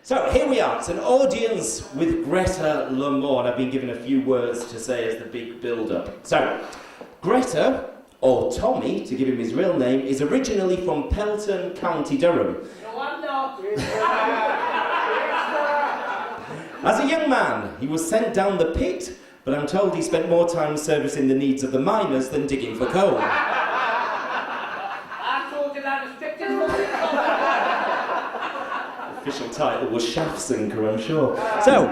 So here we are, it's an audience with Greta and I've been given a few words to say as the big build-up. So, Greta, or Tommy, to give him his real name, is originally from Pelton, County Durham. No, I'm not. As a young man, he was sent down the pit, but I'm told he spent more time servicing the needs of the miners than digging for coal. I told you that restricted money. Official title was shaft sinker, I'm sure. So,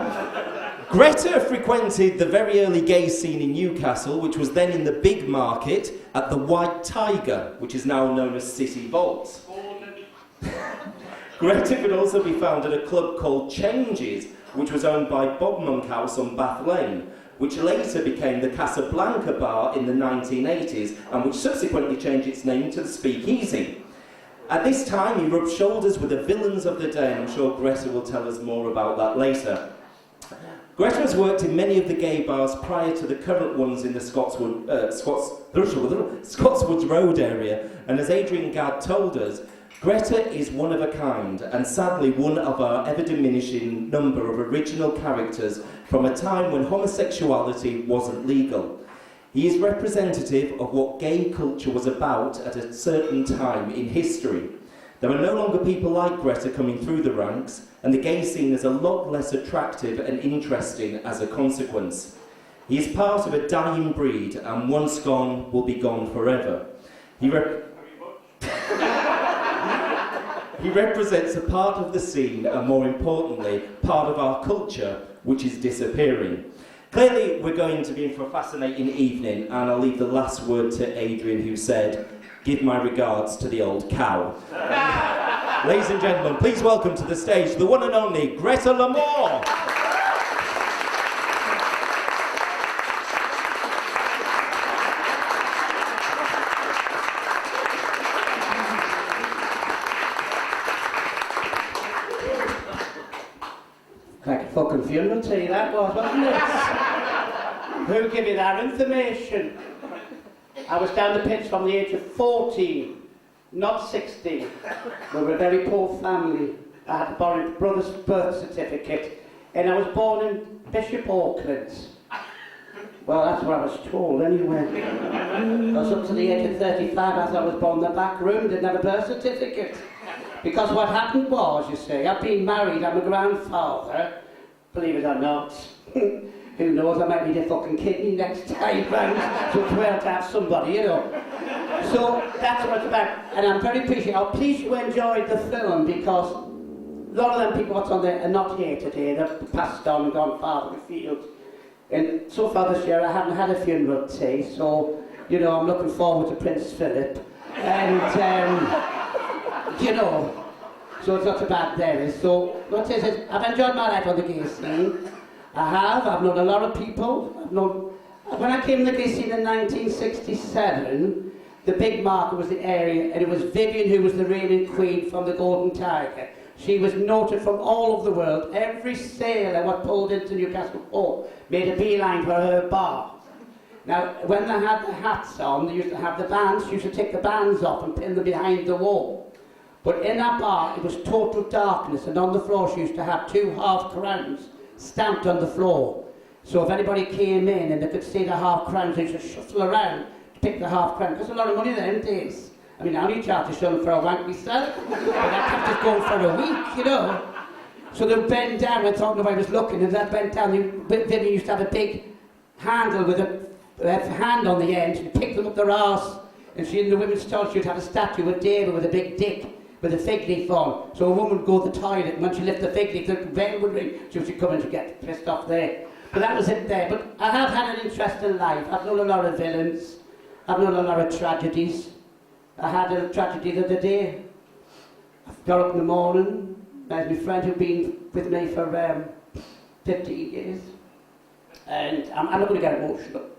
Greta frequented the very early gay scene in Newcastle, which was then in the big market at the White Tiger, which is now known as City Vaults. Greta could also be found at a club called Changes, which was owned by Bob Monkhouse on Bath Lane, which later became the Casablanca Bar in the 1980s, and which subsequently changed its name to the Speakeasy. At this time, he rubbed shoulders with the villains of the day, and I'm sure Greta will tell us more about that later. Greta has worked in many of the gay bars prior to the current ones in the Scotswoods Road area, and as Adrian Gadd told us, Greta is one of a kind, and sadly one of our ever-diminishing number of original characters from a time when homosexuality wasn't legal. He is representative of what gay culture was about at a certain time in history. There are no longer people like Greta coming through the ranks, and the gay scene is a lot less attractive and interesting as a consequence. He is part of a dying breed, and once gone, will be gone forever. He represents a part of the scene, and more importantly, part of our culture, which is disappearing. Clearly, we're going to be in for a fascinating evening, and I'll leave the last word to Adrian, who said, "Give my regards to the old cow." Ladies and gentlemen, please welcome to the stage the one and only Greta L'Amour. Like a fucking funeral tea, that was, wasn't it? Who gave you that information? I was down the pits from the age of 14, not 16. We were a very poor family. I had to borrow my brother's birth certificate, and I was born in Bishop Auckland. Well, that's what I was told anyway. Because up to the age of 35, I thought I was born in the back room, didn't have a birth certificate. Because what happened was, you see, I've been married, I'm a grandfather, believe it or not. Who knows, I might need a fucking kidney next time round, so it's well to have somebody, you know. So that's what it's about, and I'm very appreciative. I'm pleased you enjoyed the film, because a lot of them people what's on there are not here today. They've passed on and gone farther afield. And so far this year I haven't had a funeral tea, so, you know, I'm looking forward to Prince Philip. And, you know, so it's not so bad there. So, what is it? I've enjoyed my life on the gay scene. I've known a lot of people. When I came to the gay scene in 1967, the big market was the area, and it was Vivian who was the reigning queen from the Golden Tiger. She was noted from all over the world. Every sailor what pulled into Newcastle port made a beeline for her bar. Now, when they had the hats on, they used to have the bands, used to take the bands off and pin them behind the wall. But in that bar, it was total darkness, and on the floor she used to have 2 half crowns stamped on the floor. So if anybody came in and they could see the half crowns, they should shuffle around to pick the half crown. There's a lot of money them days. I mean, I only charge a shilling for a wank myself, but I kept it going for a week, you know. So they'd bend down and thought nobody was looking, and that bent down. Vivian used to have a big handle with a hand on the end. She'd pick them up their arse, and she, in the women's toilet, she'd have a statue of David with a big dick, with a fig leaf on. So a woman would go to the toilet, and when she lifted the fig leaf, the bell would ring. She would come in to get pissed off there. But that was it there. But I have had an interesting life. I've known a lot of villains. I've known a lot of tragedies. I had a tragedy the other day. I got up in the morning. There's my friend who'd been with me for 15 years. And I'm not going to get emotional.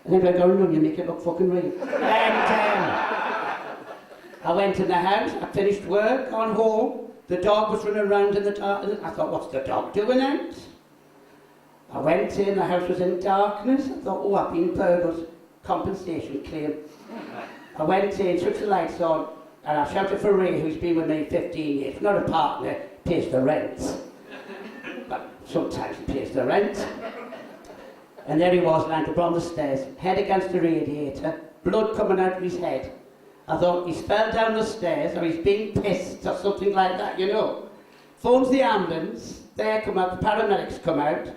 I think I'm going on, you make it look fucking real. And I went in the house, I finished work, gone home. The dog was running around in the dark. I thought, what's the dog doing out? I went in, the house was in darkness. I thought, oh, I've been burgled. Compensation claim. I went in, switched the lights on, and I shouted for Ray, who's been with me 15 years. Not a partner, pays the rent. But sometimes he pays the rent. And there he was, lying up on the stairs, head against the radiator, blood coming out of his head. I thought he's fell down the stairs or he's being pissed or something like that, you know. Phones the ambulance, they come out, the paramedics come out,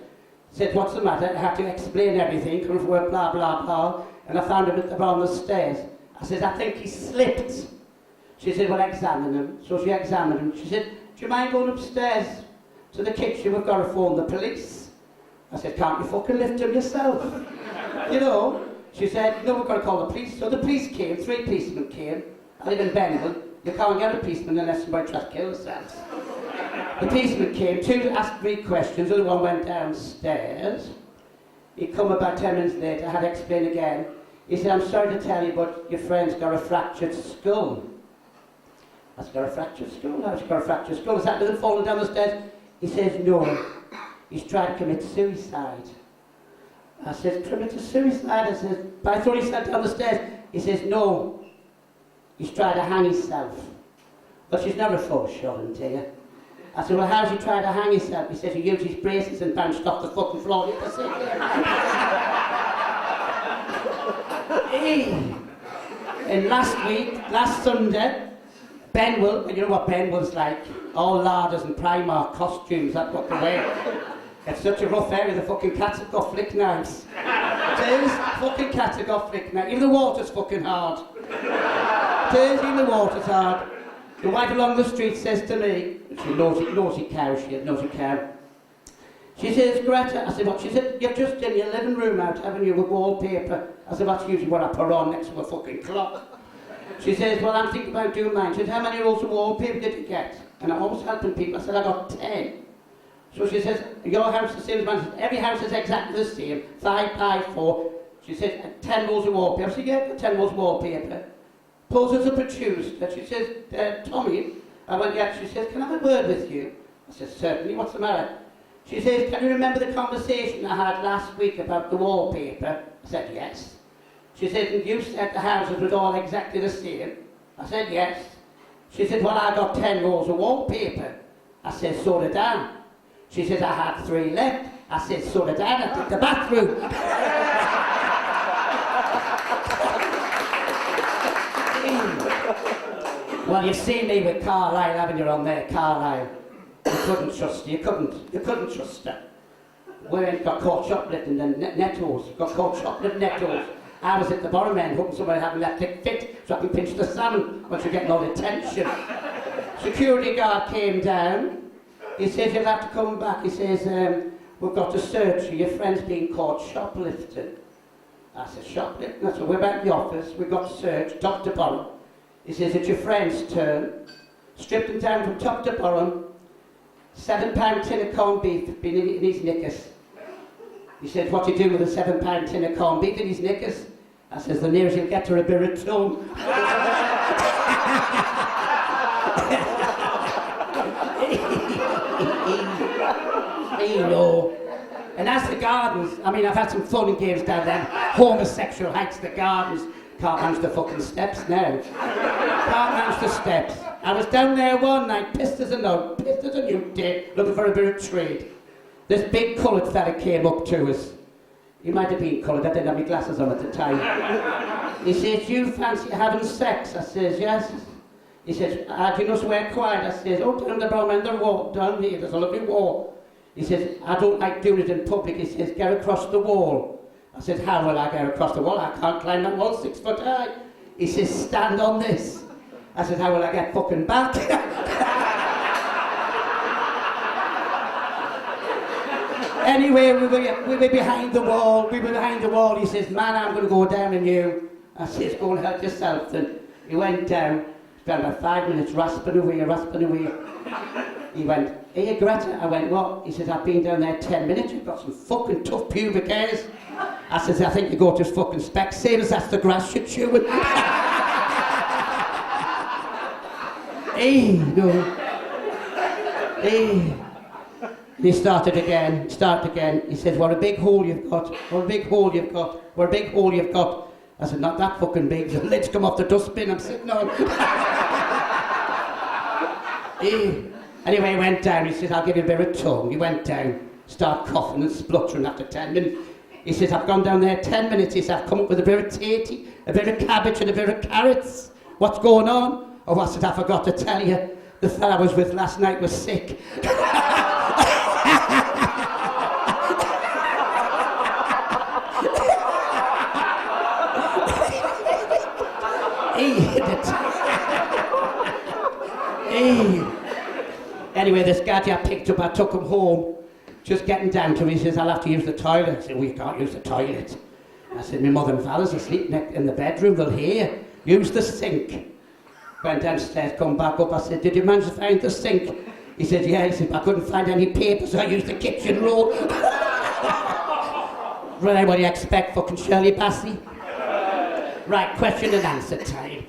said, what's the matter? I had to explain everything, come from work, blah, blah, blah. And I found him at the bottom of the stairs. I said, I think he slipped. She said, well, examine him. So she examined him. She said, do you mind going upstairs to the kitchen? We've got to phone the police. I said, can't you fucking lift him yourself? You know? She said, no, we've got to call the police. So the police came, 3 policemen came. I live in Bengal. You can't get a policeman unless somebody tries to kill themselves. The policeman came, 2 asked 3 questions, the other one went downstairs. He come about 10 minutes later, I had to explain again. He said, I'm sorry to tell you, but your friend's got a fractured skull. I said, got a fractured skull? How's he got a fractured skull? Is that with him falling down the stairs? He says, no. He's tried to commit suicide. I said, commit suicide? I said, but I thought he sat down the stairs. He says, no. He's tried to hang himself. But she's never foreshortened, dear. I said, well, how's he tried to hang himself? He says he used his braces and bounced off the fucking floor. You can see Hey. And last Sunday, Benwell, and you know what Benwell's like? All larders and Primark costumes, that's what they wear. It's such a rough area, the fucking cats have got flick knives. It is, fucking cats have got flick knives. Even the water's fucking hard. It is, even the water's hard. The wife along the street says to me, she nosy cow, nosy cow. She says, Greta, I said, what? She said, you've just done your living room out, haven't you, with wallpaper? I said, that's usually what I put on next to a fucking clock. She says, well, I'm thinking about doing mine. She said, how many rolls of wallpaper did you get? And I'm always helping people. I said, I got 10. So she says, your house is the same as mine. Every house is exactly the same, 5 by 4. She says, 10 rolls of wallpaper. I said, yeah, 10 rolls of wallpaper. Pulls us up a Tuesday. She says, Tommy, I went, yeah. She says, can I have a word with you? I said, certainly, what's the matter? She says, can you remember the conversation I had last week about the wallpaper? I said, yes. She said, and you said the houses were all exactly the same? I said, yes. She said, well, I got 10 rolls of wallpaper. I said, so did I. She says, I had 3 left. I said, so did I. I took the bathroom. Well, you've seen me with Carlisle, haven't you, on there, Carlisle? You couldn't trust her, you couldn't trust her. We got caught shoplifting the Nettos, got caught shoplifting Nettos. I was at the bottom end, hoping somebody had an electric fit so I could pinch the salmon once you're getting all the attention. Security guard came down. He says, you'll have to come back. He says, we've got to search you. Your friend's being caught shoplifting. I said, shoplifting? I said, we're back in the office. We've got to search top to bottom. He says, it's your friend's turn. Stripped him down from top to bottom. £7 tin of corned beef been in his knickers. He said, what do you do with a £7 tin of corned beef in his knickers? I says, the nearest you'll get to a bit of tongue. You know. And as the gardens, I mean, I've had some fun and games down there. Homosexual hikes the gardens. Can't manage the fucking steps now. Can't manage the steps. I was down there one night, pissed as a nut, pissed as a newt day, looking for a bit of trade. This big coloured fella came up to us. He might have been coloured, I didn't have my glasses on at the time. He says, do you fancy having sex? I says, yes. He says, do you know somewhere quiet? I says, oh, down the bottom end of the wall, down here, there's a lovely wall. He says, I don't like doing it in public. He says, get across the wall. I said, how will I get across the wall? I can't climb that wall 6 foot high. He says, stand on this. I said, how will I get fucking back? Anyway, we were behind the wall. We were behind the wall. He says, man, I'm going to go down on you. I says, go and help yourself. And he went down. Spent about 5 minutes rasping away. He went, hey, Greta. I went, what? He says, I've been down there 10 minutes. You've got some fucking tough pubic hairs. I says, I think you go to fucking Specsavers. That's the grass you're chewing. Hey, no. Hey. He started again. He says, what a big hole you've got. What a big hole you've got. What a big hole you've got. I said, not that fucking big. The lid's come off the dustbin I'm sitting on. Hey. Anyway, he went down, he says, I'll give you a bit of tongue. He went down, started coughing and spluttering after 10 minutes. He says, I've gone down there 10 minutes, he said, I've come up with a bit of tatey, a bit of cabbage and a bit of carrots. What's going on? Oh, I said, I forgot to tell you, the fella I was with last night was sick. Anyway, this gadget I picked up, I took him home. Just getting down to me, he says, I'll have to use the toilet. I said, well, you can't use the toilet. I said, my mother and father's asleep in the bedroom, they'll hear. Use the sink. Went downstairs, come back up, I said, did you manage to find the sink? He said, yeah. He said, I couldn't find any paper, so I used the kitchen roll. Right, what do you expect, fucking Shirley Bassey? Right, question and answer time.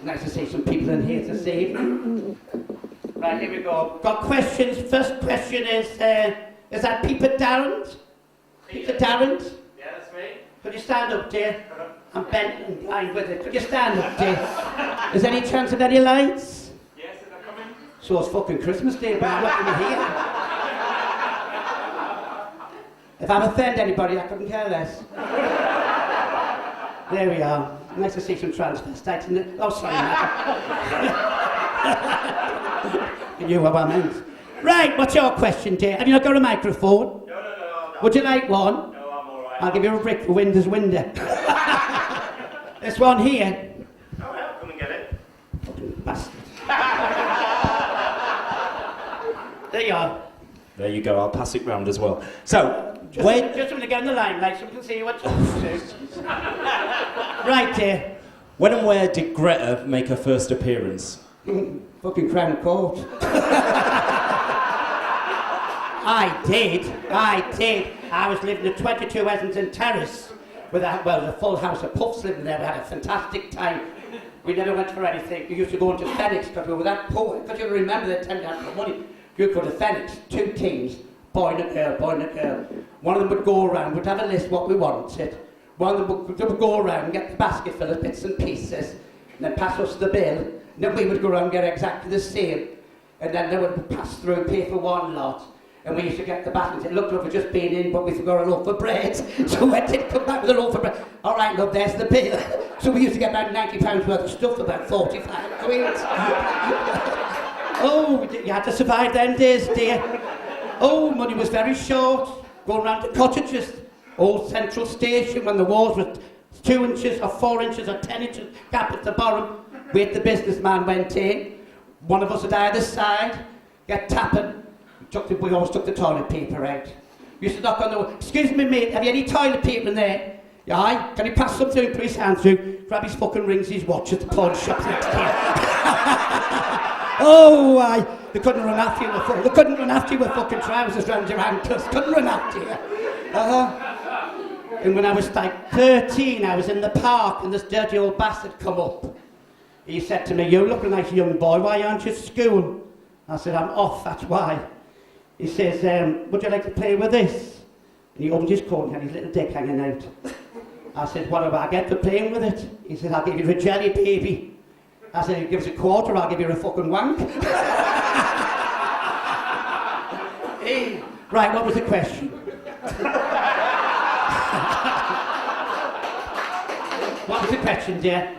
Nice to see some people in here this evening. Right, here we go. Got questions. First question is that Peter Darrant? Peter Darrant? Yeah, that's me. Could you stand up, dear? I'm bent and blind with it. Could you stand up, dear? Is there any chance of any lights? Yes, is that coming? So it's fucking Christmas Day, but I'm looking here. If I offend anybody, I couldn't care less. There we are. Nice to see some transvestites in it. Oh, sorry, Matt. You knew what I meant. Right, what's your question, dear? Have you not got a microphone? No. Would you like one? No, I'm alright. I'll give you a brick for windows window. This one here. Oh, well, come and get it. Fucking bastard. There you are. There you go, I'll pass it round as well. So, Just when to get in the limelight so we can see what you're talking to. Right, dear. when and where did Greta make her first appearance? Fucking Crown Court. I did. I was living at 22 Essendon Terrace with a full house of puffs living there. We had a fantastic time. We never went for anything. We used to go into Phoenix because we were that poor. Because you remember that time you had no money. You could go to Phoenix, 2 teams, boy and a girl. One of them would go around, would have a list what we wanted. One of them would go around and get the basket full of bits and pieces, and then pass us the bill. And then we would go around and get exactly the same. And then they would pass through, pay for one lot. And we used to get the basket. It looked like we'd just been in, but we forgot a loaf of bread. So we did come back with a loaf of bread. All right, love, there's the bill. So we used to get about £90 worth of stuff, about 45 quid. Oh, you had to survive them days, dear. Oh, money was very short. Going round to cottages, old Central Station, when the walls were 2 inches or 4 inches or 10 inches gap at the bottom. The businessman went in. One of us would either side, get tapping. We always took the toilet paper out. We used to knock on the wall. Excuse me, mate, have you any toilet paper in there? Yeah, aye. Can you pass something, put his hand through, grab his fucking rings, his watch at the pawn shop next to you. Oh, aye. They couldn't run after you with fucking trousers round your ankles. Couldn't run after you. And when I was like 13, I was in the park and this dirty old bastard come up. He said to me, you look a nice young boy, why aren't you at school? I said, I'm off, that's why. He says, would you like to play with this? And he opened his coat and had his little dick hanging out. I said, what do I get for playing with it? He said, I'll give you a jelly baby. I said, you give us a quarter, I'll give you a fucking wank. Hey. Right, what was the question? What was the question, dear?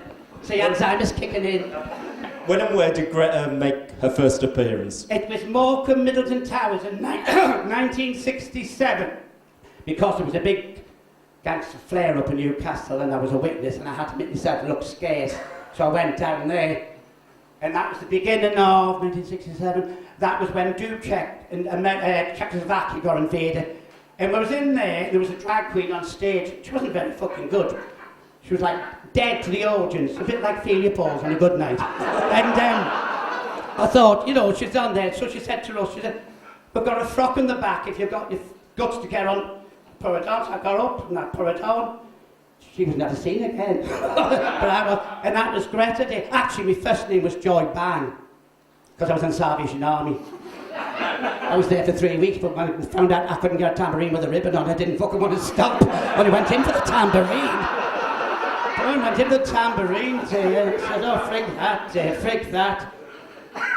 See, Alzheimer's kicking in. When and where did Greta make her first appearance? It was Morecambe Middleton Towers in 1967. Because there was a big gangster flare up in Newcastle and I was a witness and I had to make myself look scarce. So I went down there. And that was the beginning of 1967. That was when Dubček and Czechoslovakia got invaded. And when I was in there was a drag queen on stage. She wasn't very fucking good. She was like dead to the audience, a bit like Ophelia Pauls on a good night. And I thought, she's on there. So she said to us, she said, we've got a frock in the back. If you've got your guts to get on, put it on. So I got up and I put it on. She was never seen again. And that was Greta Day. Actually, my first name was Joy Bang, because I was in the Salvation Army. I was there for 3 weeks, but when I found out I couldn't get a tambourine with a ribbon on, I didn't fucking want to stop. When I went in for the tambourine. I went in the tambourine, and said, oh, frig that.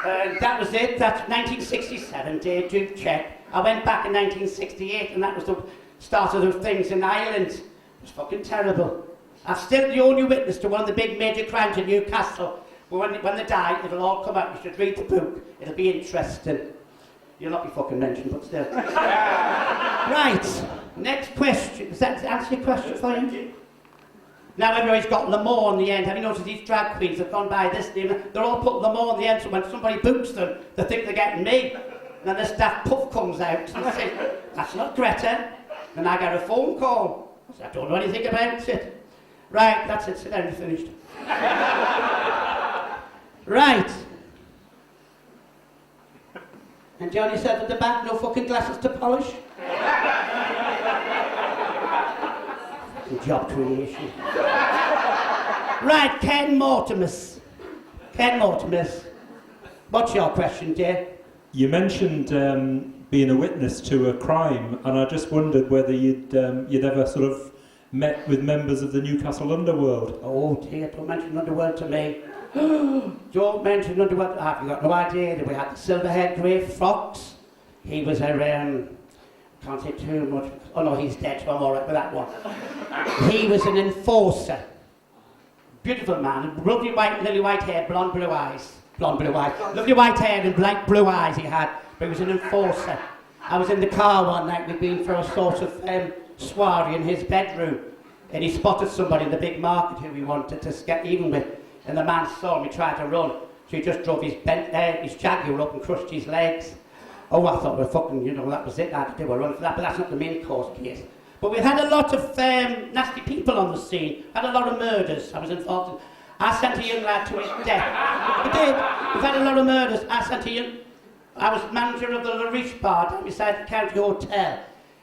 That was it. That's 1967, Dave, do check. I went back in 1968, and that was the start of the things in Ireland. It was fucking terrible. I'm still the only witness to one of the big major crimes in Newcastle. But when they die, it'll all come out. You should read the book. It'll be interesting. You'll not be fucking mentioned, but still. Right, next question. Does that answer your question for you? Now everybody's got Lamore on the end. Have you noticed these drag queens have gone by this name? They're all put Lamore on the end, so when somebody boots them, they think they're getting me. And then this daft puff comes out and says, that's not Greta. And I get a phone call. I said, I don't know anything about it. Right, that's it. Sit down, you're finished. Right. And John yourself at the back, no fucking glasses to polish? Job creation. Right, Ken Mortimus. Ken Mortimus. What's your question, dear? You mentioned being a witness to a crime, and I just wondered whether you'd ever sort of met with members of the Newcastle underworld. Oh dear, don't mention underworld to me. Don't mention underworld. I've got no idea that we had the silver-haired grey fox. He was around. Can't say too much. Oh no, he's dead, so I'm alright with that one. He was an enforcer. Beautiful man, lovely white, lily white hair, blonde blue eyes. Blonde blue eyes. Lovely white hair and light blue eyes he had, but he was an enforcer. I was in the car one night, we'd been for a sort of soiree in his bedroom, and he spotted somebody in the big market who he wanted to get even with, and the man saw him, he tried to run, so he just drove his Jaguar up and crushed his legs. Oh, I thought, well, fucking, you know, that was it, I had to do a run for that, but that's not the main course case. But we had a lot of nasty people on the scene, had a lot of murders I was involved in. I sent a young lad to his death. We did. We've had a lot of murders. I was manager of the Larish bar down beside the county hotel.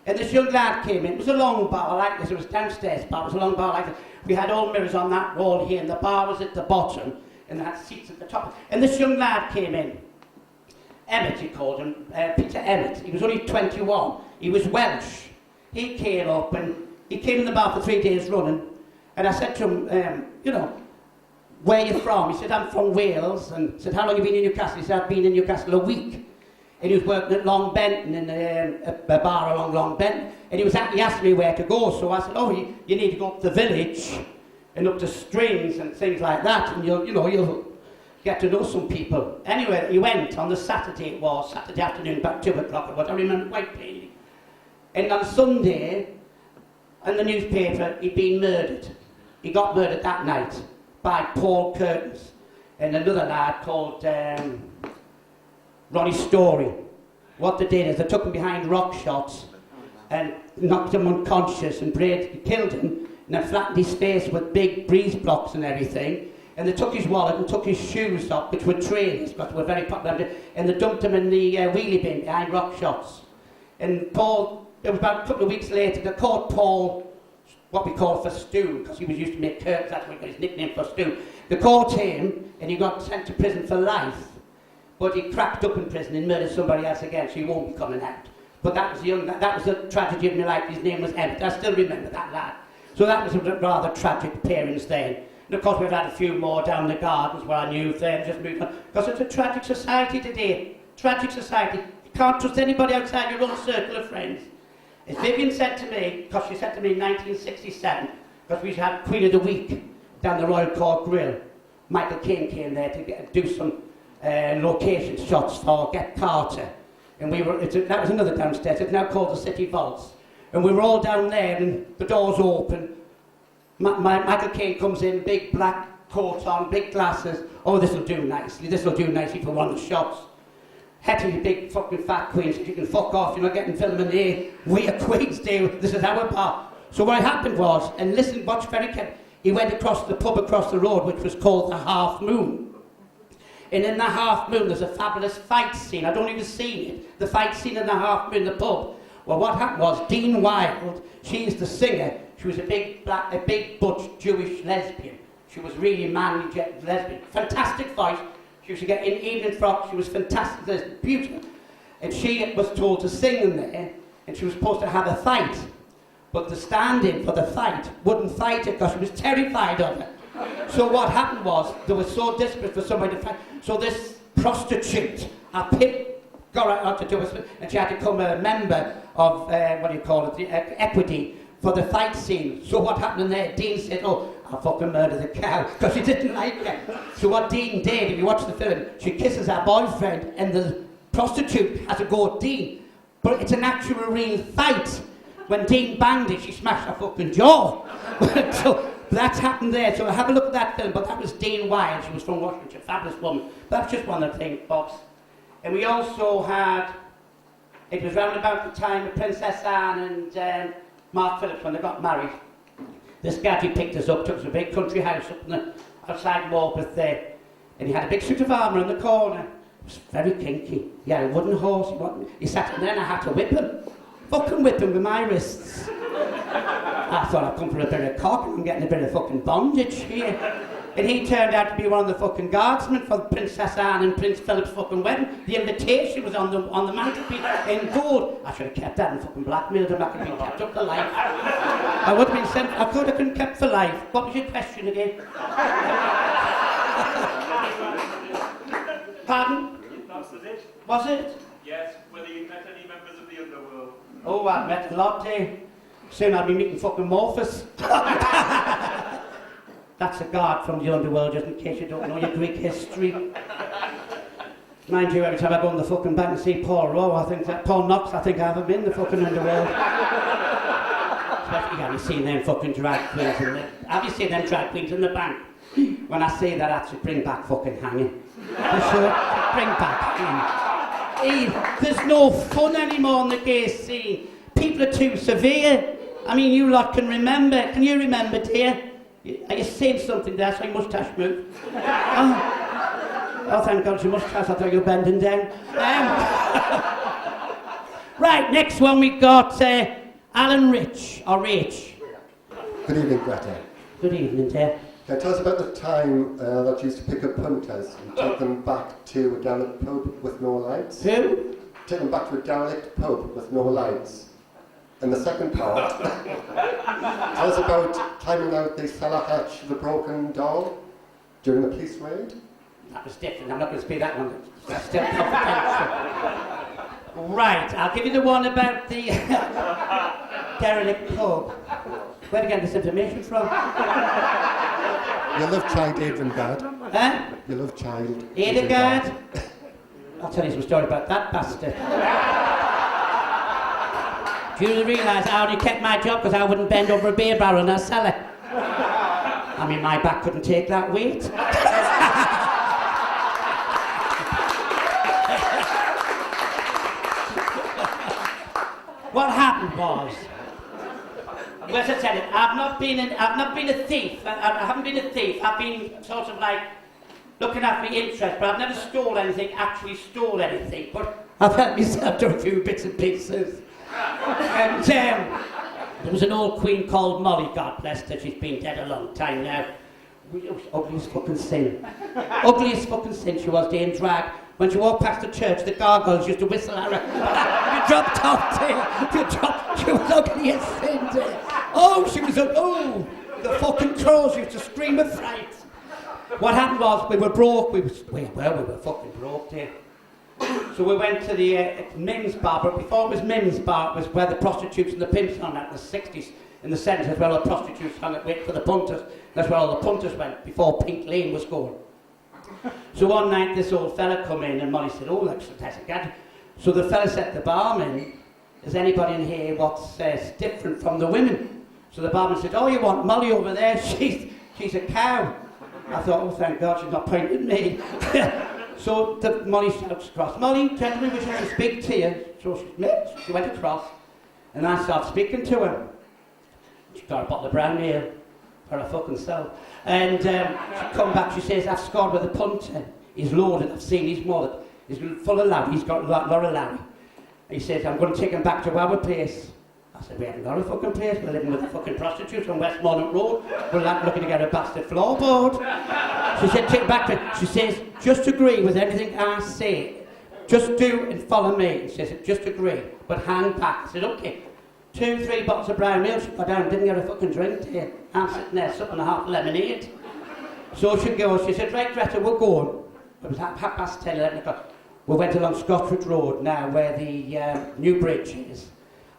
And this young lad came in. It was a long bar like this. It was downstairs bar. It was a long bar like this. We had all mirrors on that wall here, and the bar was at the bottom, and they had seats at the top. And this young lad came in. Emmett, he called him. Peter Emmett. He was only 21. He was Welsh. He came up, and he came in the bar for 3 days running. And I said to him, you know, where are you from? He said, I'm from Wales. And I said, how long have you been in Newcastle? He said, I've been in Newcastle a week. And he was working at Long Benton, in a bar along Long Benton. And he asked me where to go. So I said, oh, you need to go up the village and up to Strings and things like that. And you'll get to know some people. Anyway, he went on the Saturday, it was Saturday afternoon, about 2 o'clock or what, I remember quite plainly. And on Sunday, in the newspaper, he'd been murdered. He got murdered that night by Paul Curtains and another lad called Ronnie Story. What they did is they took him behind rock shots and knocked him unconscious and killed him, and then flattened his face with big breeze blocks and everything. And they took his wallet and took his shoes off, which were trainers, but were very popular, and they dumped him in the wheelie bin behind rock shots. And Paul, it was about a couple of weeks later, they caught Paul, what we call for Stu, because he was used to make curtains, that's what he got his nickname for Stu. They caught him, and he got sent to prison for life. But he cracked up in prison and murdered somebody else again, so he won't be coming out. But that was the tragedy of my life. His name was Emmett. I still remember that lad. So that was a rather tragic appearance then. And of course we've had a few more down the gardens where I knew them, just moved on. Because it's a tragic society today. Tragic society. You can't trust anybody outside your own circle of friends. As Vivian said to me, because she said to me in 1967, because we had Queen of the Week down the Royal Court Grill. Michael Caine came there to do some location shots for Get Carter. And that was another downstairs. It's now called the City Vaults. And we were all down there, and the doors open. Michael Caine comes in, big black coat on, big glasses. Oh, this will do nicely for one of the shots. Hetty, big fucking fat queen, said, you can fuck off, you're not getting filming here. We are queens, dear, this is our bar. So what happened was, and listen, watch very carefully, he went across the pub across the road, which was called the Half Moon. And in the Half Moon, there's a fabulous fight scene. I don't even see it. The fight scene in the Half Moon, the pub. Well, what happened was, Dean Wilde, she's the singer. She was a big butch Jewish lesbian. She was really manly lesbian. Fantastic voice. She used to get in evening frocks. She was fantastic, beautiful. And she was told to sing in there, and she was supposed to have a fight. But the stand-in for the fight wouldn't fight her because she was terrified of it. So what happened was, they were so desperate for somebody to fight. So this prostitute. Our Pip got her out to do it, and she had to become a member of, the equity for the fight scene. So what happened in there? Dean said, oh, I'll fucking murder the cow, because she didn't like her. So what Dean did, if you watch the film, she kisses her boyfriend, and the prostitute has a go at Dean. But it's an actual real fight. When Dean banged it, she smashed her fucking jaw. So that's happened there. So have a look at that film. But that was Dean Wilde. She was from Washington, fabulous woman. But that's just one of the things, Box. And we also had, it was round about the time of Princess Anne and Mark Phillips when they got married. This gadget picked us up, took us to a big country house up in the outside Morpeth there. And he had a big suit of armour in the corner. It was very kinky. He had a wooden horse. He sat in there and I had to whip him. Fucking whip him with my wrists. I thought I'd come for a bit of cock and I'm getting a bit of fucking bondage here. And he turned out to be one of the fucking guardsmen for Princess Anne and Prince Philip's fucking wedding. The invitation was on the mantelpiece in gold. I should have kept that and fucking blackmailed him. I could have been kept up for life. I would have been sent. I could have been kept for life. What was your question again? Pardon? That was it. Was it? Yes, whether you met any members of the underworld. Oh, I've met a lot there. Soon I'll be meeting fucking Morphus. That's a guard from the underworld, just in case you don't know your Greek history. Mind you, every time I go in the fucking bank and see Paul Rowe, Paul Knox, I think I haven't been in the fucking underworld. Especially, have you seen them fucking drag queens have you seen them drag queens in the bank? When I say that, I should bring back fucking hanging. I should bring back hanging. There's no fun anymore in the gay scene. People are too severe. I mean, you lot can remember. Can you remember, dear? Are you saying something there? So your moustache moved. Oh, thank God, your moustache. I thought you were bending down. Right, next one we got Alan Rich, or Rach. Good evening, Greta. Good evening, dear. Can you tell us about the time that you used to pick up punters and take them back to a derelict pub with no lights? Who? Take them back to a derelict pub with no lights. And the second part, tell us about climbing out the cellar hatch of the broken door during the police raid. That was different. I'm not going to speak that one. That's still confidential. Right, I'll give you the one about the derelict pub. Where did you get this information from? Your love child, Adrian Gad. Huh? Your love child. Adrian Gad? I'll tell you some story about that bastard. Do you realise I only kept my job because I wouldn't bend over a beer barrel in a cellar? I mean, my back couldn't take that weight. What happened was, as I said, I've not been a thief. I haven't been a thief. I've been sort of like looking after my interest, but I've never actually stole anything. But I've helped myself to a few bits and pieces. And there was an old queen called Molly, God bless her, she's been dead a long time now. It was ugly as fucking sin. Ugly as fucking sin she was, in drag. When she walked past the church, the gargoyles used to whistle at her. You dropped off, dear. She was ugly as sin, dear. Oh, she was oh, the fucking crows used to scream of fright. What happened was, we were broke. We were fucking broke, dear. So we went to the Mims bar, but before it was Mims bar, it was where the prostitutes and the pimps hung out in the 60s. In the centre, where all the prostitutes hung out, waiting for the punters. That's where all the punters went, before Pink Lane was going. So one night, this old fella come in, and Molly said, oh, that's fantastic. So the fella said to the barman, is anybody in here what's different from the women? So the barman said, oh, you want Molly over there? She's a cow. I thought, oh, thank God, she's not pointing at me. So Molly shouts across, Molly, gentlemen, we should speak to you. So she went across, and I started speaking to her. She got a bottle of brown ale for her fucking self. And she come back, she says, I've scored with a punter. He's loaded, I've seen he's loaded. He's full of Larry, he's got a lot of Larry. He says, I'm going to take him back to our place. I said, we haven't got a fucking place, we're living with a fucking prostitute on Westmoreland Road. We're looking to get a bastard floorboard. She said, take it back to, she says, just agree with anything I say. Just do and follow me. She says, just agree, but hang back. I said, okay. 2-3 bottles of brown ale, she got down, didn't get a fucking drink there. I'm sitting there, sucking a half lemonade. So she goes, she said, right, Greta, we're going. It was 10:30, 11 o'clock. We went along Scotford Road now, where the new bridge is.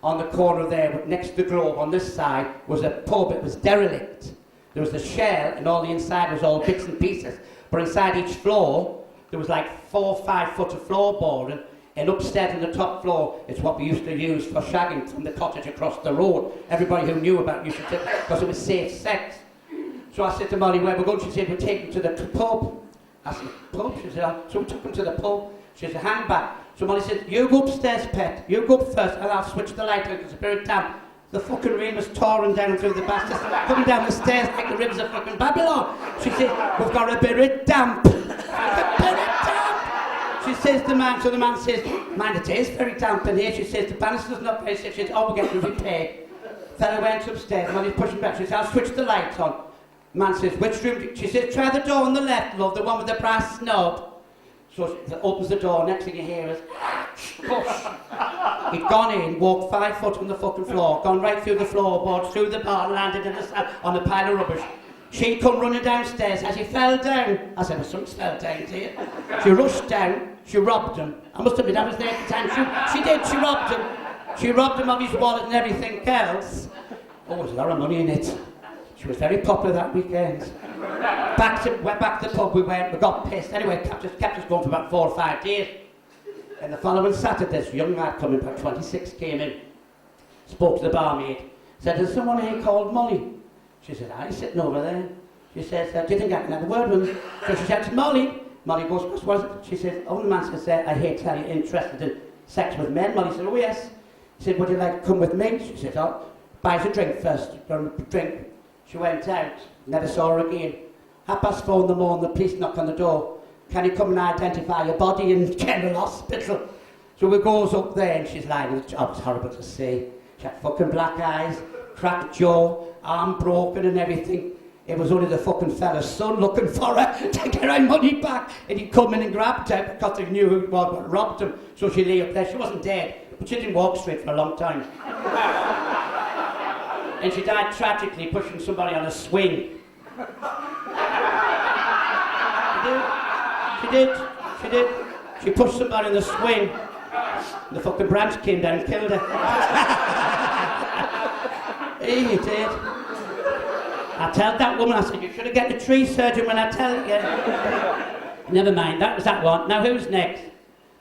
On the corner there, next to the Globe, on this side, was a pub. It was derelict. There was the shell, and all the inside was all bits and pieces. But inside each floor, there was like 4 or 5 foot of floorboarding, and upstairs on the top floor, it's what we used to use for shagging from the cottage across the road. Everybody who knew about it used to take, because it was safe sex. So I said to Molly, where we're going? She said, we're taking to the pub. I said, pub? She said, oh. So we took them to the pub. She said, hang back. So Molly said, you go upstairs, pet. You go up first, and I'll switch the light on because it's very damp. The fucking rain was pouring down through the bastards, coming down the stairs like the rivers of fucking Babylon. She said, we've got a bit of damp. She says to the man, so the man says, man, it is very damp in here. She says, the banister's not very safe. She says, oh, we're getting repaired. Fella went upstairs, Molly's pushing back. She says, I'll switch the lights on. Man says, which room? She says, try the door on the left, love, the one with the brass knob. So she opens the door, next thing you hear is, push. He'd gone in, walked 5 foot on the fucking floor, gone right through the floorboards, through the bar, landed in the sand on a pile of rubbish. She'd come running downstairs as he fell down. I said, well, something's fell down here. She rushed down, she robbed him. I must admit, I was there at the time. She did, she robbed him. She robbed him of his wallet and everything else. Oh, there's a lot of money in it. She was very popular that weekend. Went back to the pub, we got pissed. Anyway, kept us going for about 4 or 5 days. And the following Saturday, this young lad coming, about 26, came in, spoke to the barmaid, said, there's someone here called Molly. She said, he's sitting over there. She says, do you think I can have a word with him? So she said, Molly. Molly goes, what is it? She says, oh, the man says, I hear tell you're interested in sex with men. Molly said, oh, yes. He said, would you like to come with me? She said, oh, buy us a drink first. Drink. She went out, never saw her again. 4:30 in the morning, the police knock on the door. Can you come and identify your body in General Hospital? So we goes up there and she's lying. Oh, it's horrible to see. She had fucking black eyes, cracked jaw, arm broken and everything. It was only the fucking fella's son looking for her to get her money back. And he'd come in and grabbed her because they knew who it was that robbed him. So she lay up there. She wasn't dead, but she didn't walk straight for a long time. And she died tragically pushing somebody on a swing. She did. She pushed somebody on the swing. And the fucking branch came down and killed her. He did. I told that woman, I said, you should have get the tree surgeon when I tell you. Never mind, that was that one. Now who's next?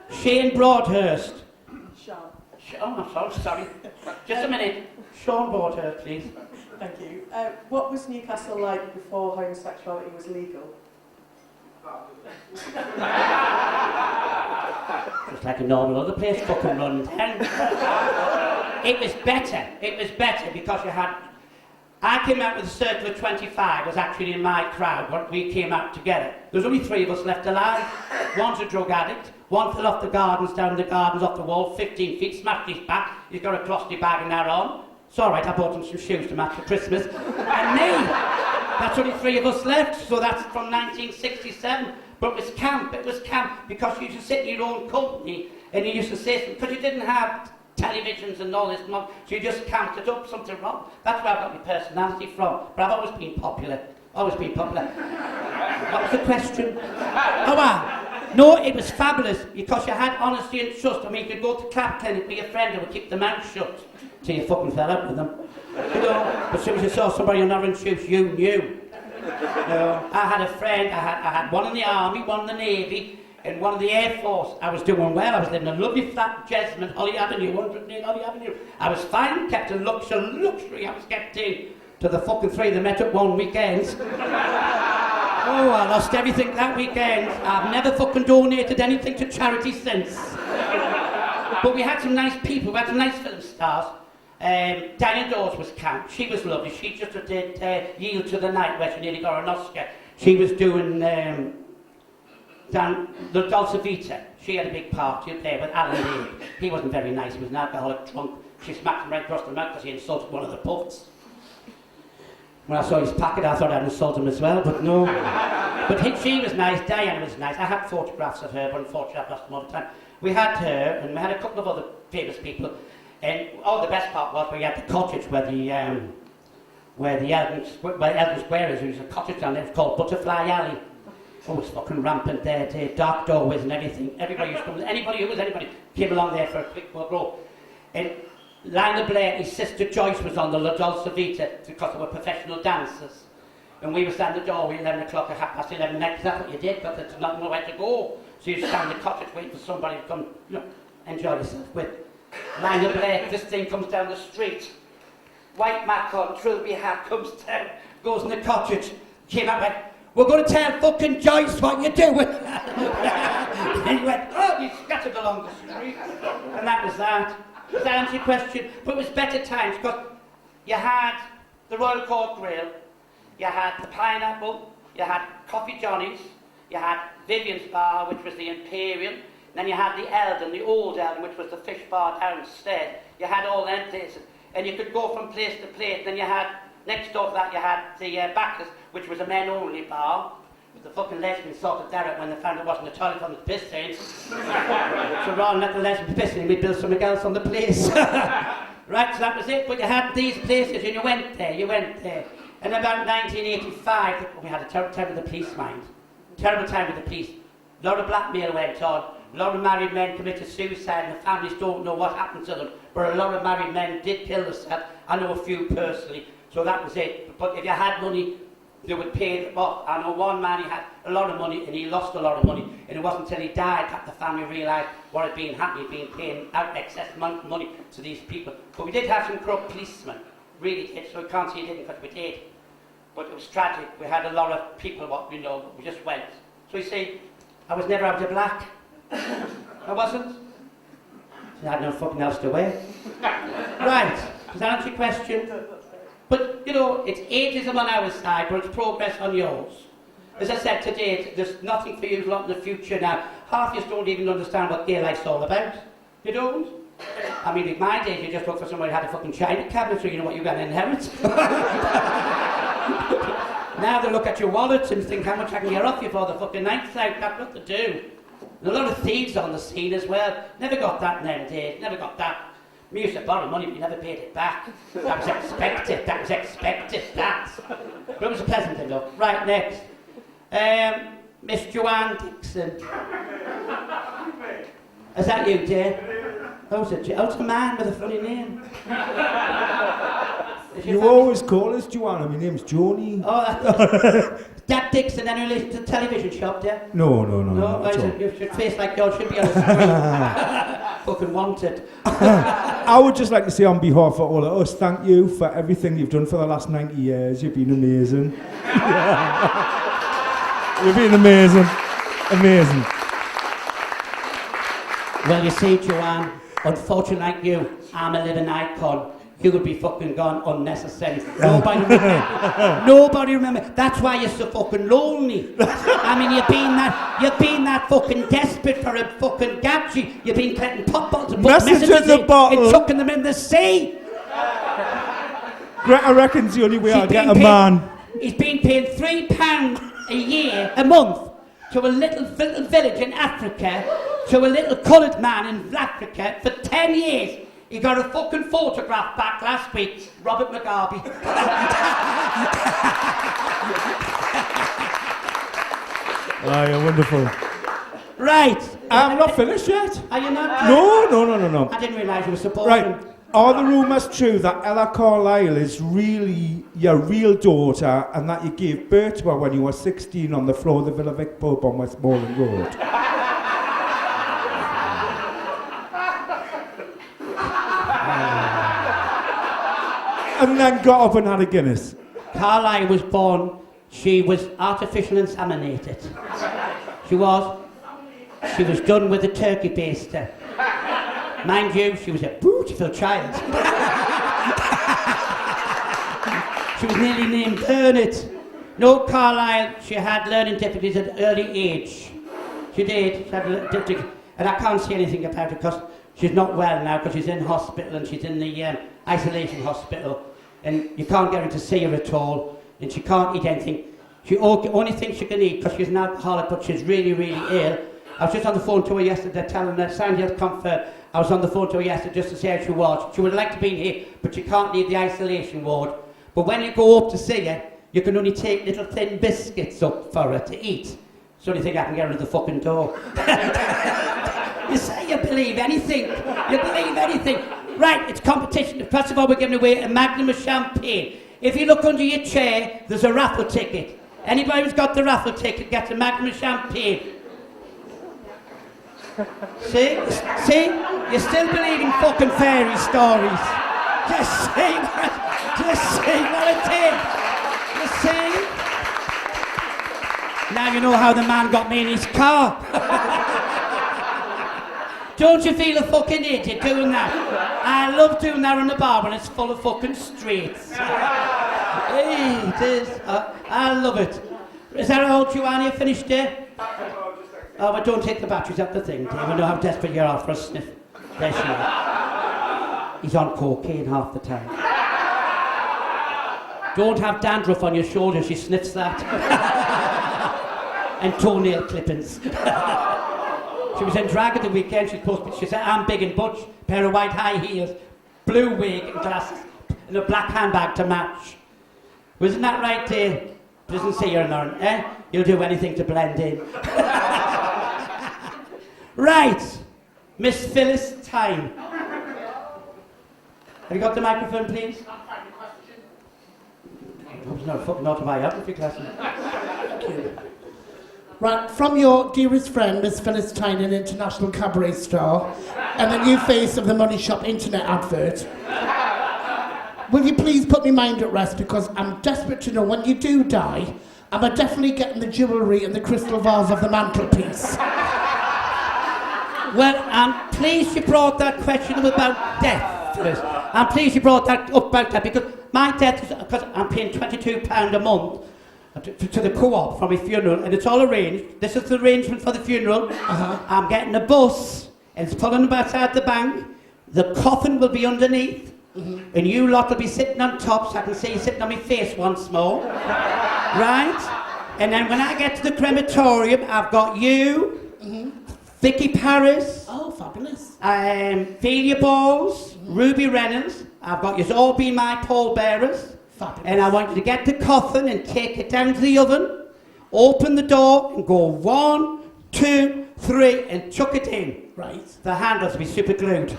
Shane Broadhurst. Sean. Oh, I'm so sorry. Just a minute. Sean Broadhurst, please. Thank you. What was Newcastle like before homosexuality was legal? Just like a normal other place, fucking run down. It was better because you had... I came out with a circle of 25, was actually in my crowd, when we came out together. There was only 3 of us left alive. One's a drug addict, one fell off the gardens, down the gardens, off the wall, 15 feet, smashed his back. He's got a closty bag and that on. It's all right, I bought him some shoes to match for Christmas. And me, that's only 3 of us left, so that's from 1967. But it was camp, because you used to sit in your own company, and you used to say, because you didn't have televisions and all this, so you just camped it up, something wrong. That's where I got my personality from. But I've always been popular. What was the question? No, it was fabulous, because you had honesty and trust. I mean, you could go to Cap Clinic with your friend and would keep the mouth shut till you fucking fell out with them. You know, as soon as you saw somebody in orange juice, you knew. I had a friend, I had one in the army, one in the navy, and one in the Air Force. I was doing well. I was living in a lovely flat Jesmond, Holly Avenue, 108 Holly Avenue. I was fine, kept in luxury. I was kept in to the fucking 3 that met up one weekend. Oh, I lost everything that weekend. I've never fucking donated anything to charity since. But we had some nice people. We had some nice film stars. Diana Dawes was camp. She was lovely. She just did Yield to the Night, where she nearly got an Oscar. She was doing the Dolce Vita. She had a big part. She played with Alan Lee. He wasn't very nice. He was an alcoholic drunk. She smacked him right across the mouth because he insulted one of the puffs. When I saw his packet, I thought I'd insult him as well, but no. But she was nice. Diana was nice. I had photographs of her, but unfortunately I've lost them all the time. We had her, and we had a couple of other famous people. And the best part was we had the cottage where the Elgin Square is. There was a cottage down there. It was called Butterfly Alley. Oh, it's fucking rampant there, dark doorways and everything. Everybody used to come, anybody came along there for a quick row. And Lionel Blair, his sister Joyce was on the La Dolce Vita because they were professional dancers. And we were standing at the doorway 11 o'clock at 11:30, because that's what you did, but there's not nowhere to go. So you stand in the cottage waiting for somebody to come, enjoy yourself with. Lionel Blair, this thing comes down the street. White mac on, trilby hat, comes down, goes in the cottage, came out and went, "We're going to tell fucking Joyce what you're doing." And he went, oh, he scattered along the street. And that was that. Does that answer your question? But it was better times, because you had the Royal Court Grill, you had the Pineapple, you had Coffee Johnny's, you had Vivian's Bar, which was the Imperial, then you had the Eldon, the Old Eldon, which was the fish bar downstairs. You had all them places. And you could go from place to place. Then you had, next door to that, you had the Bacchus, which was a men-only bar. The fucking lesbians sorted that out when they found there wasn't a toilet on the piss in. So rather than let the lesbians piss in, we built something else on the place. Right, so that was it. But you had these places and you went there. And about 1985, we had a terrible time with the police, mind. Terrible time with the police. A lot of blackmail went on. A lot of married men committed suicide and the families don't know what happened to them. But a lot of married men did kill themselves. I know a few personally. So that was it. But if you had money, they would pay them off. I know one man, he had a lot of money and he lost a lot of money. And it wasn't until he died that the family realised what had been happening, being paying out excess money to these people. But we did have some corrupt policemen. Really did. So we can't say it didn't, because we did. But it was tragic. We had a lot of people, we just went. So you see, I was never out of black. I wasn't. I had no fucking else to wear. Right, does that answer your question? But, it's ageism on our side, but it's progress on yours. As I said today, there's nothing for you lot in the future now. Half of you don't even understand what gay life's all about. You don't? I mean, in my days, you just look for somebody who had a fucking china cabinet so you know what you're going to inherit. Now they look at your wallets and think how much I can get off you for the fucking night's out. That's what they do. And a lot of thieves on the scene as well. Never got that in them days. Never got that. We used to borrow money, but we never paid it back. That was expected. But it was a pleasant thing, though. Right, next. Miss Joanne Dixon. Is that you, dear? Oh, it's a man with a funny name. You always call us Joanna. My name's Joni. Oh, that Dixon, in relation to the television shop, there? No. Your face like yours should be on the screen. Fucking wanted. I would just like to say on behalf of all of us, thank you for everything you've done for the last 90 years. You've been amazing. You've been amazing. Amazing. Well, you see, Joanne, unfortunately like you, I'm a living icon. You would be fucking gone unnecessary. Nobody remember. That's why you're so fucking lonely. I mean, you've been that fucking desperate for a fucking gadget. You've been collecting pop bottles and messages in the bottle and chucking them in the sea. Greta reckons the only way I'll get a man. He's been paying £3 a month to a little village in Africa, to a little coloured man in Africa for 10 years. He got a fucking photograph back last week, Robert Mugabe. Oh, you're wonderful. Right. I'm not finished yet. Are you not? No. I didn't realise you were supporting. Right. Are the rumours true that Ella Carlisle is really your real daughter and that you gave birth to her when you were 16 on the floor of the Villa Vic pub on Westmoreland Road? And then got up and had a Guinness. Carlisle was born, she was artificially inseminated. She was done with a turkey baster. Mind you, she was a beautiful child. She was nearly named Ernest. No, Carlisle, she had learning difficulties at an early age. She did. She had and I can't say anything about her because she's not well now because she's in hospital and she's in the isolation hospital. And you can't get her to see her at all. And she can't eat anything. She only thinks she can eat because she's an alcoholic, but she's really, really ill. I was just on the phone to her yesterday telling her, Sandy has confirmed, I was on the phone to her yesterday just to see how she was. She would like to be here, but she can't leave the isolation ward. But when you go up to see her, you can only take little thin biscuits up for her to eat. It's the only thing I can get under the fucking door. You say you believe anything. You believe anything. Right, it's competition. First of all, we're giving away a magnum of champagne. If you look under your chair, there's a raffle ticket. Anybody who's got the raffle ticket gets a magnum of champagne. See? See? You still believe in fucking fairy stories. Just see what it is. You see? Now you know how the man got me in his car. Don't you feel a fucking idiot doing that? I love doing that on the bar when it's full of fucking streets. Hey, it is. I love it. Is that all, Joanne? You finished there? Oh, but don't take the batteries up the thing. Do you even know how desperate you are for a sniff? There she is. He's on cocaine half the time. Don't have dandruff on your shoulders, she sniffs that. And toenail clippings. She was in drag at the weekend, she said, I'm big and butch, pair of white high heels, blue wig and glasses, and a black handbag to match. Wasn't that right, dear? Doesn't say you're an eh? You'll do anything to blend in. Right, Miss Phyllis Tyne. Have you got the microphone, please? It's not a fucking autobiography class. Thank you. Right, from your dearest friend, Miss Phyllis Tyne, an international cabaret star, and the new face of the Money Shop internet advert, will you please put my mind at rest, because I'm desperate to know when you do die, am I definitely getting the jewellery and the crystal vase of the mantelpiece? Well, I'm pleased you brought that question up about death, Phyllis. I'm pleased you brought that up about that, because my death is, because I'm paying £22 a month to the co-op for my funeral, and it's all arranged. This is the arrangement for the funeral. I'm getting a bus, and it's pulling up outside the bank. The coffin will be underneath, and you lot will be sitting on top, so I can see you sitting on my face once more. Right? And then when I get to the crematorium, I've got you, Vicky Paris. Oh, fabulous. Ophelia Balls, Ruby Reynolds. I've got you all be my pallbearers. Fabulous. And I want you to get the coffin and take it down to the oven, open the door and go 1, 2, 3 and chuck it in. Right. The handles will be super glued.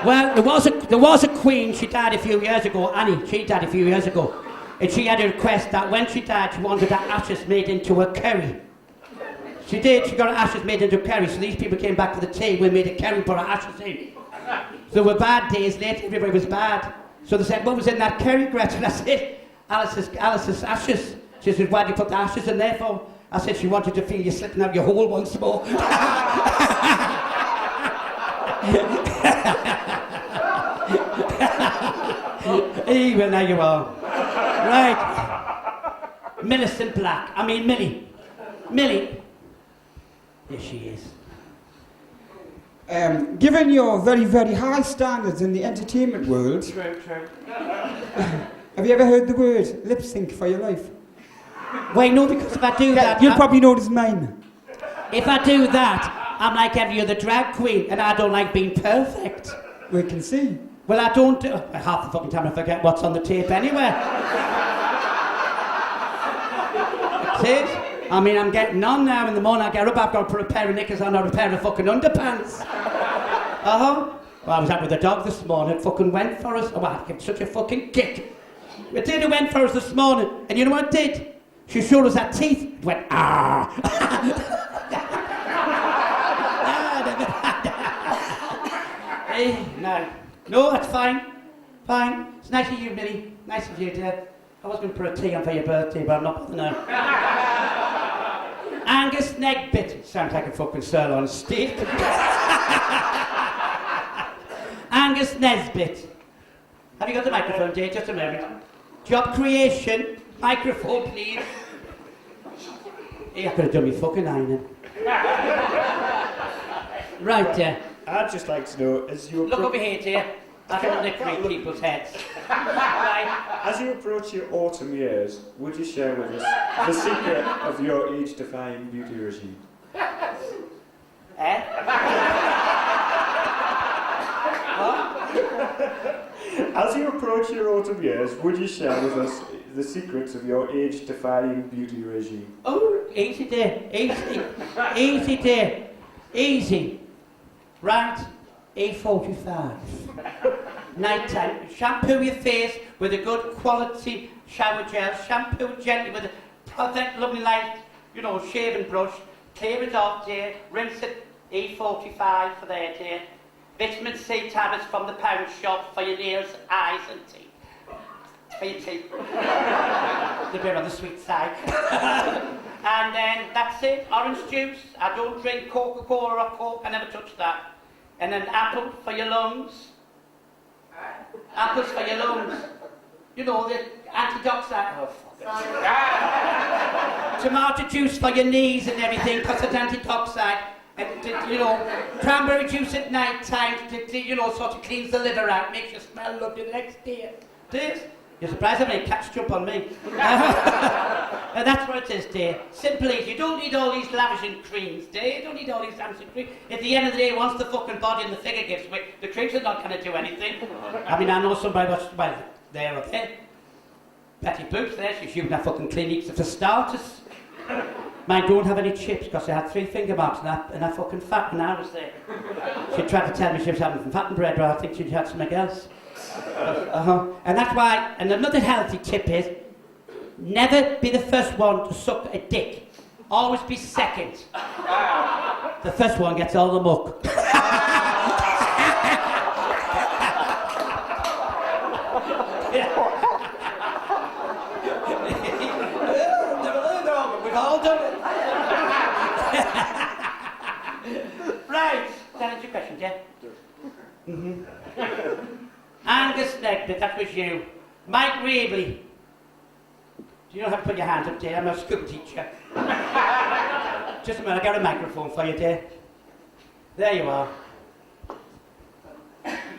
Well, there was a queen, she died a few years ago, Annie, she died a few years ago. And she had a request that when she died, she wanted her ashes made into a curry. She did, she got her ashes made into a curry, so these people came back to the tea, we made a curry, put her ashes in. So there were bad days later, everybody was bad. So they said, what was in that curry, Greta? And I said, Alice's ashes. She said, why did you put the ashes in there for? I said, she wanted to feel you slipping out your hole once more. Even there you are. Right. Millicent Black. I mean, Millie. There she is. Given your very, very high standards in the entertainment world, True. have you ever heard the word lip sync for your life? Wait, no, because if I do that... You'll probably know it as mine. If I do that, I'm like every other drag queen, and I don't like being perfect. We can see. Well, I don't do... Half the fucking time I forget what's on the tape anyway. It is. I mean, I'm getting on now. In the morning I get up, I've got to put a pair of knickers on or a pair of fucking underpants. Well, I was out with the dog this morning. It fucking went for us. Oh, I gave such a fucking kick. It did, it went for us this morning. And you know what it did? She showed us her teeth. It went, ah. Hey, no, that's fine. Fine. It's nice of you, Millie. Nice of you, dear. I was going to put a tea on for your birthday, but I'm not bothered now. Angus Negbit. Sounds like a fucking sirloin steak. Angus Nesbit. Have you got the microphone, dear? Just a moment. Job creation. Microphone, please. Hey, I could have done me fucking ironing. Right, dear. I'd just like to know, as you Look over here, dear. I don't lick people's heads. Right. As you approach your autumn years, would you share with us the secret of your age-defying beauty regime? Eh? What? As you approach your autumn years, would you share with us the secrets of your age-defying beauty regime? Oh, easy there, easy, easy there, easy. Right, 8:45. Night time. Shampoo your face with a good quality shower gel. Shampoo gently with a perfect, lovely, light, shaving brush. Clear it off, dear. Rinse it. 8:45 for there, dear. Vitamin C tablets from the pound shop for your nails, eyes, and teeth. For your teeth. They're a bit on the sweet side. And then that's it. Orange juice. I don't drink Coca-Cola or Coke. I never touch that. And an apple for your lungs. Apples for your lungs. The antioxidant. Oh, fuck it. Tomato juice for your knees and everything, because it's antioxidant. And, cranberry juice at night time, sort of cleans the liver out, makes you smell lovely the next day. This? You're surprised how many cats jump on me. And that's what it is, dear. Simple easy. You don't need all these lavishing creams, dear. You don't need all these lavishing creams. At the end of the day, once the fucking body and the figure gives way, the creams are not going to do anything. I mean, I know somebody was, there or there. Betty Boop's there, she's using her fucking Cliniques for starters. Mine don't have any chips because they had 3 finger marks and I fucking fat when I was there. She tried to tell me she was having fat and bread, but I think she'd had something else. And that's why, and another healthy tip is, never be the first one to suck a dick. Always be second. The first one gets all the muck. We've all done it. Right, that is your question, yeah? Mm-hmm. Angus Negbert, that was you. Mike Rabley. Do you know how to put your hands up, dear? I'm a school teacher. Just a minute, I got a microphone for you, dear. There you are.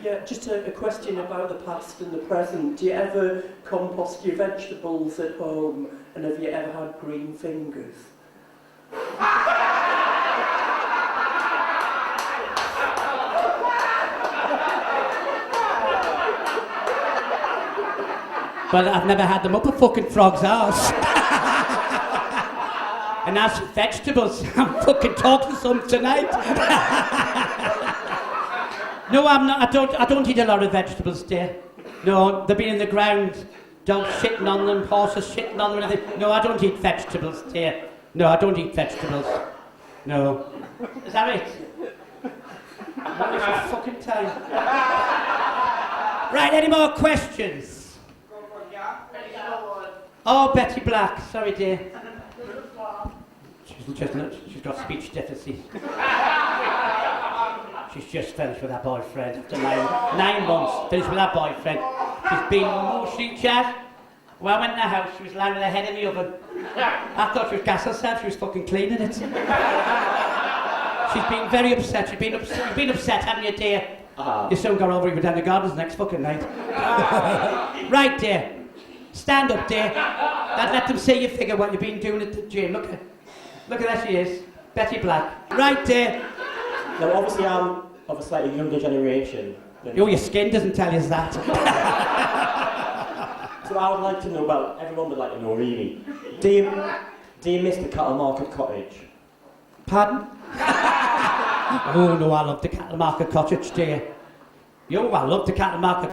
Yeah, just a question about the past and the present. Do you ever compost your vegetables at home, and have you ever had green fingers? Well, I've never had them up a fucking frog's arse. And as for vegetables, I'm fucking talking some tonight. No, I'm not. I don't eat a lot of vegetables, dear. No, they've been in the ground. Dogs shitting on them, horses shitting on them. No, I don't eat vegetables, dear. No, I don't eat vegetables. No. Is that it? What is your fucking time? Right, any more questions? Oh, Betty Black. Sorry, dear. She's got speech deficit. She's just finished with her boyfriend after 9 months. Finished with her boyfriend. She's been emotionally chat. When I went in the house, she was lying with her head in the oven. I thought she was gas herself. She was fucking cleaning it. She's been very upset. You've been upset, haven't you, dear? You soon got over it down the gardens next fucking night. Right, dear. Stand up, dear. Let them see your figure what you've been doing at the gym. Look at there she is. Betty Black. Right, dear. Now, obviously, I'm of a slightly younger generation. Oh, your skin doesn't tell you that. So I would like to know, well, everyone would like to know, really. Do you miss the Cattle Market Cottage? Pardon? Oh, no, I love the Cattle Market Cottage, dear. Yo, I love the Cattle Market